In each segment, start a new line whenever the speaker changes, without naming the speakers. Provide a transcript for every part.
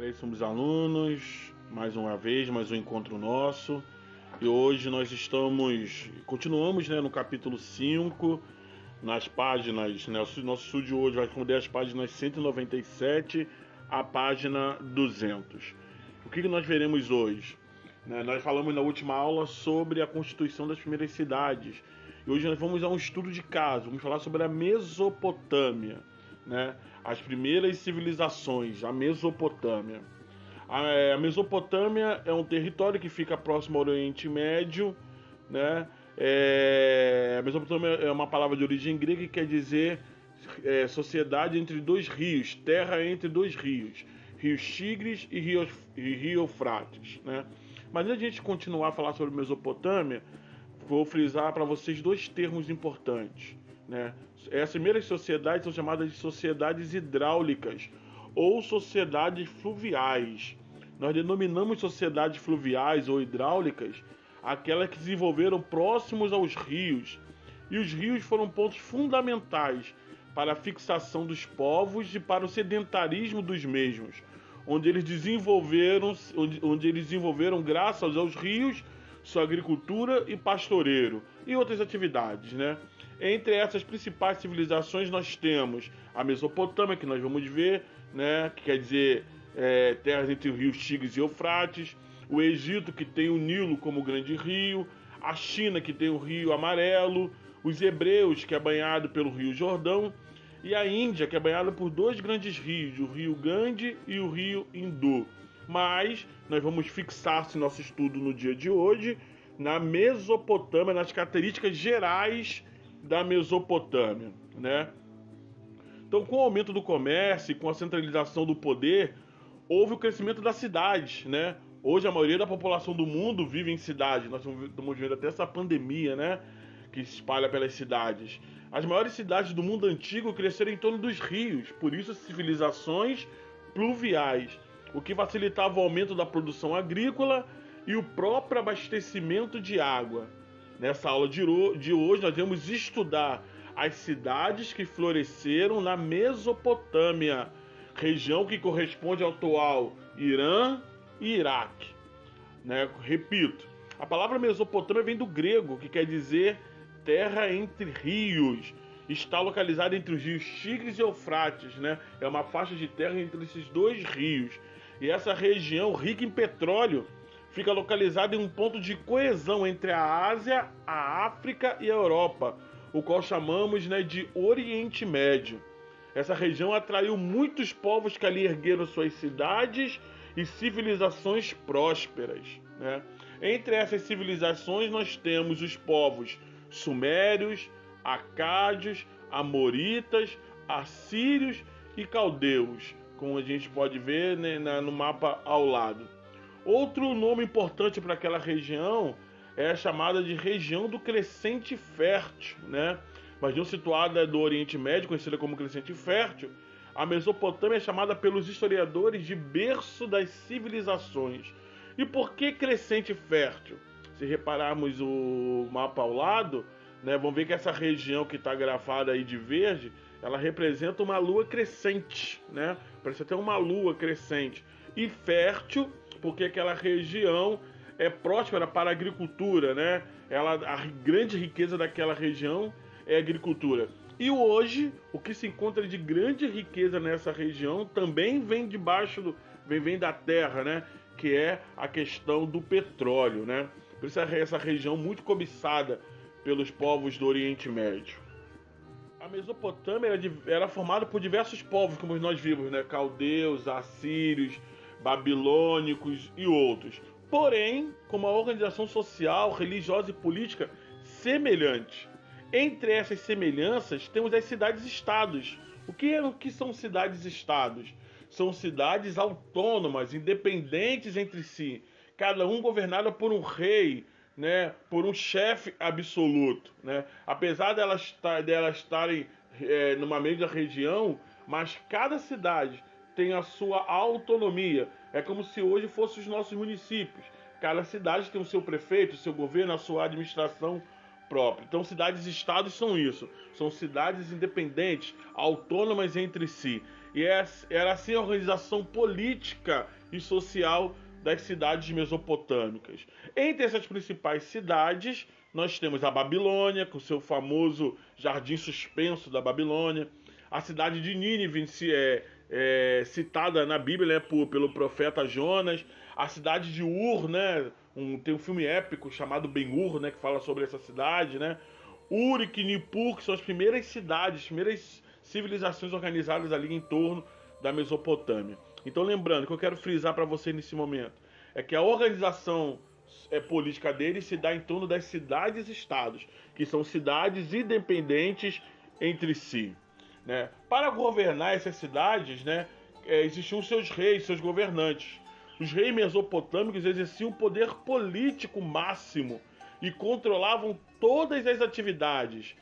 Caríssimos alunos, mais uma vez, mais um encontro nosso. E hoje nós continuamos, no capítulo 5, nas páginas, o nosso estudo de hoje vai responder as páginas 197 à página 200. O que nós veremos hoje? Nós falamos na última aula sobre a constituição das primeiras cidades. E hoje nós vamos a um estudo de caso, vamos falar sobre a Mesopotâmia. As primeiras civilizações, a Mesopotâmia. A Mesopotâmia é um território que fica próximo ao Oriente Médio, A Mesopotâmia é uma palavra de origem grega que quer dizer sociedade entre dois rios, terra entre dois rios, Rios Tigres e Rio Eufrates, Mas antes de a gente continuar a falar sobre Mesopotâmia, vou frisar para vocês dois termos importantes. As primeiras sociedades são chamadas de sociedades hidráulicas ou sociedades fluviais. Nós denominamos sociedades fluviais ou hidráulicas aquelas que se desenvolveram próximos aos rios. E os rios foram pontos fundamentais para a fixação dos povos e para o sedentarismo dos mesmos, onde eles desenvolveram graças aos rios sua agricultura e pastoreiro e outras atividades, Entre essas principais civilizações nós temos a Mesopotâmia, que nós vamos ver, que quer dizer terras entre os rios Tigres e Eufrates, o Egito, que tem o Nilo como grande rio, a China, que tem o Rio Amarelo, os hebreus, que é banhado pelo Rio Jordão, e a Índia, que é banhada por dois grandes rios, o Rio Gange e o Rio Indo. Mas nós vamos fixar-se nosso estudo no dia de hoje na Mesopotâmia, nas características gerais da Mesopotâmia, Então, com o aumento do comércio e com a centralização do poder, houve o crescimento das cidades, Hoje a maioria da população do mundo vive em cidades. Nós estamos vendo até essa pandemia, que se espalha pelas cidades. As maiores cidades do mundo antigo cresceram em torno dos rios, por isso civilizações pluviais, o que facilitava o aumento da produção agrícola e o próprio abastecimento de água. Nessa aula de hoje nós vamos estudar as cidades que floresceram na Mesopotâmia, região que corresponde ao atual Irã e Iraque. Repito, a palavra Mesopotâmia vem do grego, que quer dizer terra entre rios. Está localizada entre os rios Tigres e Eufrates, É uma faixa de terra entre esses dois rios. E essa região, rica em petróleo, fica localizada em um ponto de coesão entre a Ásia, a África e a Europa, o qual chamamos de Oriente Médio. Essa região atraiu muitos povos que ali ergueram suas cidades e civilizações prósperas. Entre essas civilizações nós temos os povos sumérios, acádios, amoritas, assírios e caldeus, como a gente pode ver no mapa ao lado. Outro nome importante para aquela região é a chamada de região do Crescente Fértil, Uma região situada do Oriente Médio, conhecida como Crescente Fértil. A Mesopotâmia é chamada pelos historiadores de berço das civilizações. E por que Crescente Fértil? Se repararmos o mapa ao lado, vamos ver que essa região que está grafada aí de verde, ela representa uma lua crescente, Parece até uma lua crescente. E fértil, porque aquela região é próspera para a agricultura, A grande riqueza daquela região é a agricultura. E hoje, o que se encontra de grande riqueza nessa região também vem vem da terra, Que é a questão do petróleo, Por isso essa região muito cobiçada pelos povos do Oriente Médio. A Mesopotâmia era formada por diversos povos, como nós vimos, caldeus, assírios, babilônicos e outros. Porém, com uma organização social, religiosa e política semelhante. Entre essas semelhanças, temos as cidades-estados. O que são cidades-estados? São cidades autônomas, independentes entre si, cada um governada por um rei, por um chefe absoluto. Apesar delas estarem numa mesma região, mas cada cidade tem a sua autonomia. É como se hoje fossem os nossos municípios. Cada cidade tem o seu prefeito, o seu governo, a sua administração própria. Então, cidades-estados são isso. São cidades independentes, autônomas entre si. E era assim a organização política e social das cidades mesopotâmicas. Entre essas principais cidades, nós temos a Babilônia, com seu famoso jardim suspenso da Babilônia, a cidade de Nínive, citada na Bíblia, né, pelo profeta Jonas, a cidade de Ur, né, tem um filme épico chamado Ben-Hur, né, que fala sobre essa cidade, né, Uruk e Nippur, que são as primeiras cidades, as primeiras civilizações organizadas ali em torno da Mesopotâmia. Então, lembrando, que eu quero frisar para você nesse momento, é que a organização política deles se dá em torno das cidades-estados, que são cidades independentes entre si, né? Para governar essas cidades, né, existiam seus reis, seus governantes. Os reis mesopotâmicos exerciam o poder político máximo e controlavam todas as atividades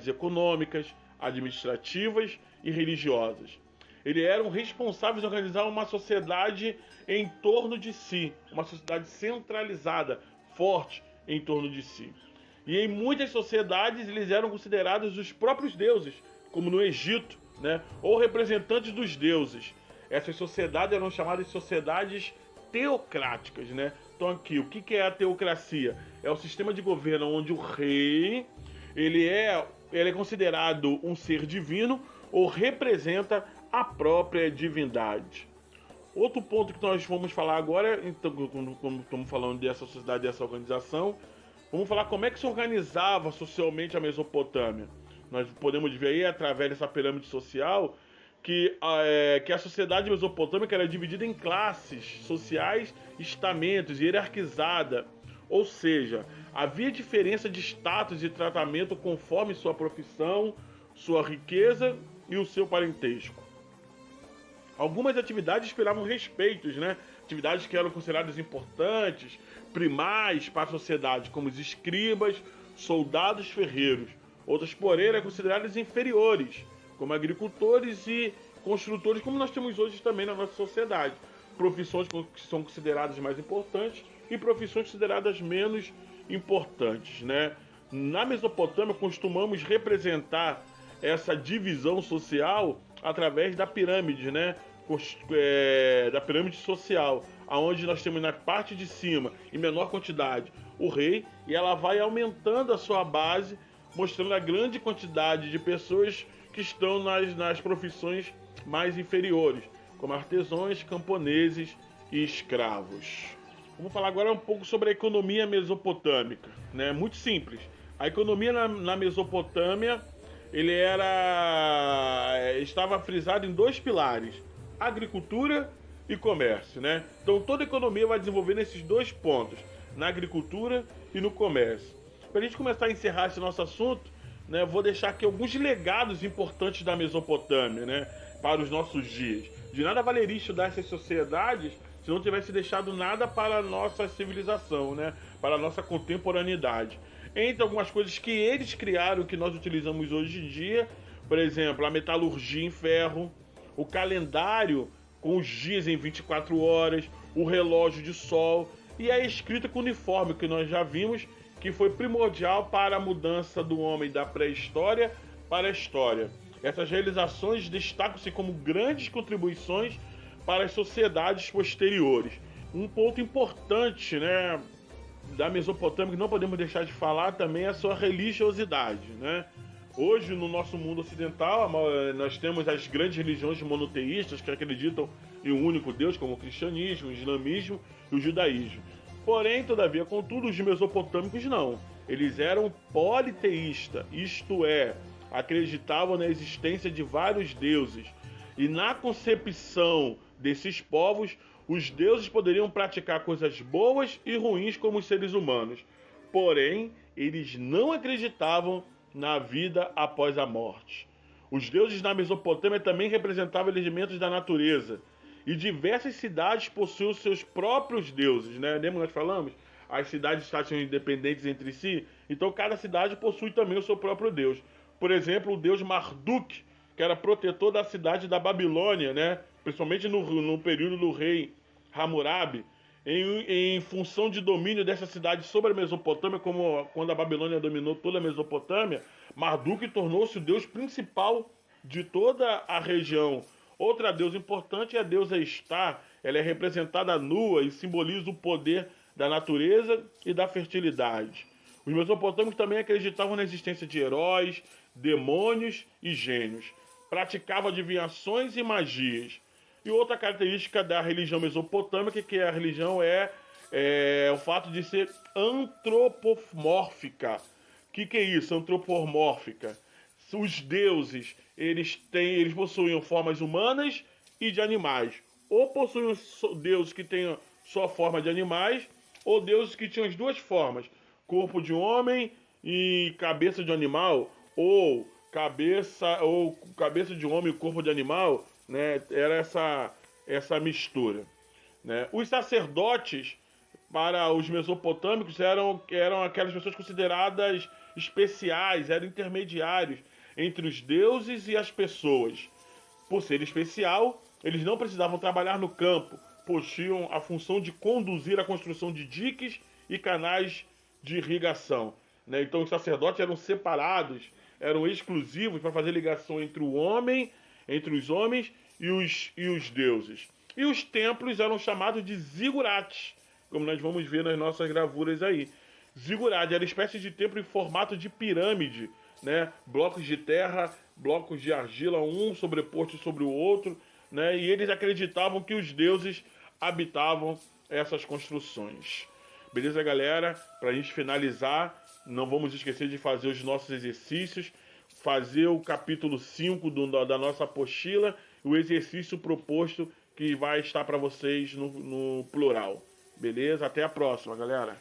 econômicas, administrativas e religiosas. Eles eram responsáveis de organizar uma sociedade em torno de si, uma sociedade centralizada, forte em torno de si. E em muitas sociedades eles eram considerados os próprios deuses, como no Egito, né? Ou representantes dos deuses. Essas sociedades eram chamadas de sociedades teocráticas, né? Então aqui, o que é a teocracia? É o sistema de governo onde o rei ele é considerado um ser divino ou representa a própria divindade. Outro ponto que nós vamos falar agora, então, como estamos falando dessa sociedade, dessa organização, vamos falar como é que se organizava socialmente a Mesopotâmia. Nós podemos ver aí, através dessa pirâmide social, que a sociedade mesopotâmica era dividida em classes sociais, estamentos, hierarquizada. Ou seja, havia diferença de status e tratamento conforme sua profissão, sua riqueza e o seu parentesco. Algumas atividades esperavam respeitos, né? Atividades que eram consideradas importantes, primais para a sociedade, como os escribas, soldados, ferreiros. Outras, porém, eram consideradas inferiores, como agricultores e construtores, como nós temos hoje também na nossa sociedade. Profissões que são consideradas mais importantes e profissões consideradas menos importantes, né? Na Mesopotâmia, costumamos representar essa divisão social através da pirâmide, né? Da pirâmide social, aonde nós temos na parte de cima, em menor quantidade, o rei, e ela vai aumentando a sua base, mostrando a grande quantidade de pessoas que estão nas profissões mais inferiores, como artesãos, camponeses e escravos. Vamos falar agora um pouco sobre a economia mesopotâmica, né? Muito simples. A economia na Mesopotâmia estava frisado em dois pilares: agricultura e comércio, né? Então toda a economia vai desenvolver nesses dois pontos, na agricultura e no comércio. Para a gente começar a encerrar esse nosso assunto, né, vou deixar aqui alguns legados importantes da Mesopotâmia, né, para os nossos dias. De nada valeria estudar essas sociedades se não tivesse deixado nada para a nossa civilização, né, para a nossa contemporaneidade. Entre algumas coisas que eles criaram, que nós utilizamos hoje em dia, por exemplo, a metalurgia em ferro, o calendário com os dias em 24 horas, o relógio de sol e a escrita cuneiforme, que nós já vimos que foi primordial para a mudança do homem da pré-história para a história. Essas realizações destacam-se como grandes contribuições para as sociedades posteriores. Um ponto importante, né, da Mesopotâmia que não podemos deixar de falar também é a sua religiosidade, né? Hoje, no nosso mundo ocidental, nós temos as grandes religiões monoteístas que acreditam em um único Deus, como o cristianismo, o islamismo e o judaísmo. Porém, todavia, contudo, os mesopotâmicos não. Eles eram politeístas, isto é, acreditavam na existência de vários deuses. E na concepção desses povos, os deuses poderiam praticar coisas boas e ruins como os seres humanos. Porém, eles não acreditavam na vida após a morte. Os deuses na Mesopotâmia também representavam elementos da natureza. E diversas cidades possuem seus próprios deuses, né? Lembra que nós falamos? As cidades são independentes entre si, então cada cidade possui também o seu próprio deus. Por exemplo, o deus Marduk, que era protetor da cidade da Babilônia, né? Principalmente no período do rei Hammurabi, em função de domínio dessa cidade sobre a Mesopotâmia, como quando a Babilônia dominou toda a Mesopotâmia, Marduk tornou-se o deus principal de toda a região Outra deusa importante é a deusa Estar. Ela é representada nua e simboliza o poder da natureza e da fertilidade. Os mesopotâmicos também acreditavam na existência de heróis, demônios e gênios. Praticavam adivinhações e magias. E outra característica da religião mesopotâmica, que a religião é o fato de ser antropomórfica. O que é isso, antropomórfica? Os deuses, eles possuíam formas humanas e de animais. Ou possuíam deuses que tenham só forma de animais, ou deuses que tinham as duas formas, corpo de homem e cabeça de animal, ou cabeça de homem e corpo de animal, né? Era essa mistura, né? Os sacerdotes, para os mesopotâmicos, eram aquelas pessoas consideradas especiais, eram intermediários entre os deuses e as pessoas. Por ser especial, eles não precisavam trabalhar no campo, possuíam a função de conduzir a construção de diques e canais de irrigação, né? Então os sacerdotes eram separados, eram exclusivos para fazer ligação entre o homem, entre os homens e os deuses. E os templos eram chamados de zigurates, como nós vamos ver nas nossas gravuras aí. Zigurate era espécie de templo em formato de pirâmide, né? Blocos de terra, blocos de argila, um sobreposto sobre o outro, né? E eles acreditavam que os deuses habitavam essas construções. Beleza, galera? Para a gente finalizar, não vamos esquecer de fazer os nossos exercícios, fazer o capítulo 5 da nossa apostila, o exercício proposto que vai estar para vocês no plural. Beleza? Até a próxima, galera.